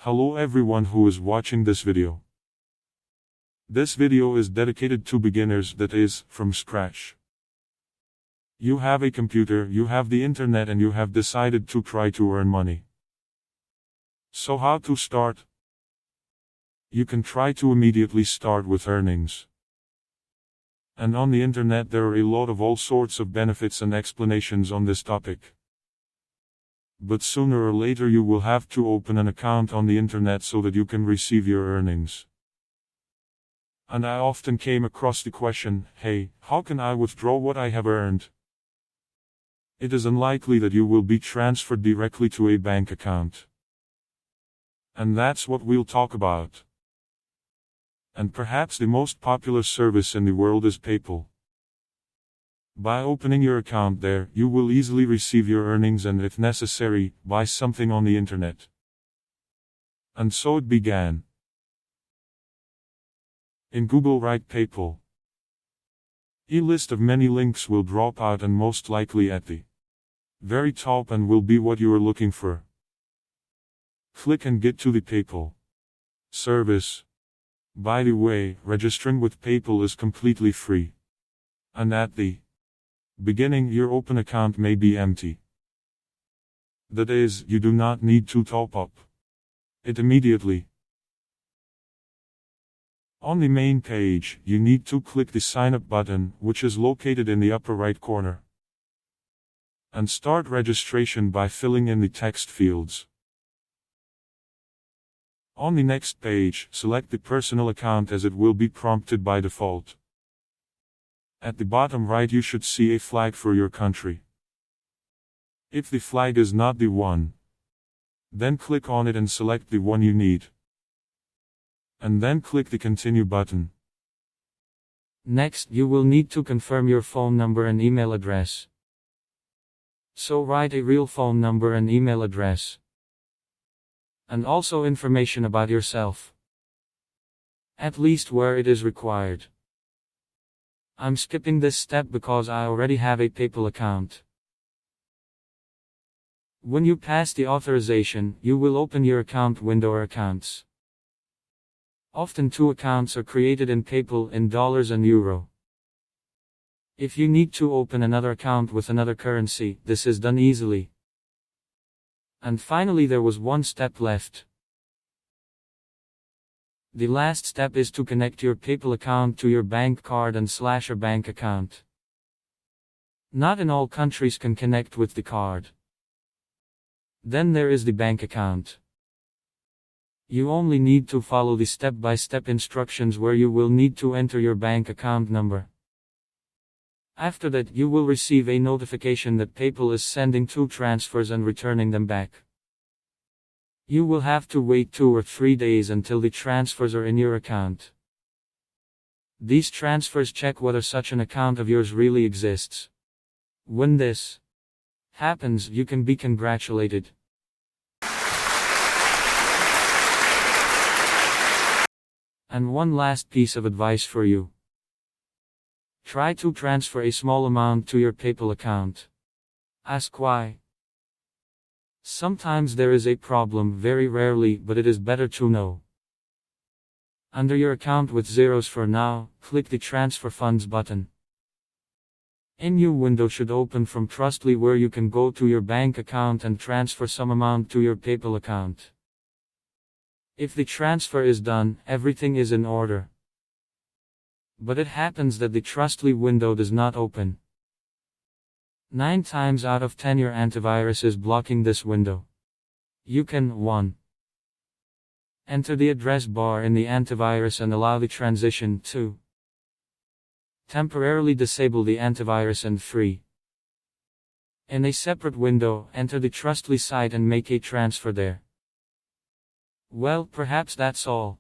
Hello everyone who is watching this video. This video is dedicated to beginners, that is, from scratch. You have a computer, you have the internet, and you have decided to try to earn money. So how to start? You can try to immediately start with earnings. And on the internet there are a lot of all sorts of benefits and explanations on this topic. But sooner or later you will have to open an account on the internet so that you can receive your earnings. And I often came across the question, hey, how can I withdraw what I have earned? It is unlikely that you will be transferred directly to a bank account. And that's what we'll talk about. And perhaps the most popular service in the world is PayPal. By opening your account there, you will easily receive your earnings and, if necessary, buy something on the internet. And so it began. In Google, write PayPal. A list of many links will drop out, and most likely at the very top and will be what you are looking for. Click and get to the PayPal service. By the way, registering with PayPal is completely free. And at the beginning, your open account may be empty. That is, you do not need to top up it immediately. On the main page, you need to click the sign up button, which is located in the upper right corner, and start registration by filling in the text fields. On the next page, select the personal account as it will be prompted by default. At the bottom right you should see a flag for your country. If the flag is not the one, then click on it and select the one you need. And then click the continue button. Next, you will need to confirm your phone number and email address. So write a real phone number and email address. And also information about yourself. At least where it is required. I'm skipping this step because I already have a PayPal account. When you pass the authorization, you will open your account window or accounts. Often two accounts are created in PayPal in dollars and euro. If you need to open another account with another currency, this is done easily. And finally, there was one step left. The last step is to connect your PayPal account to your bank card and / a bank account. Not in all countries can connect with the card. Then there is the bank account. You only need to follow the step-by-step instructions where you will need to enter your bank account number. After that, you will receive a notification that PayPal is sending 2 transfers and returning them back. You will have to wait 2 or 3 days until the transfers are in your account. These transfers check whether such an account of yours really exists. When this happens, you can be congratulated. And one last piece of advice for you. Try to transfer a small amount to your PayPal account. Ask why. Sometimes there is a problem, very rarely, but it is better to know. Under your account with zeros for now, click the Transfer Funds button. A new window should open from Trustly where you can go to your bank account and transfer some amount to your PayPal account. If the transfer is done, everything is in order. But it happens that the Trustly window does not open. 9 times out of 10 your antivirus is blocking this window. You can 1. Enter the address bar in the antivirus and allow the transition. 2. Temporarily disable the antivirus. And 3. In a separate window, enter the Trustly site and make a transfer there. Well, perhaps that's all.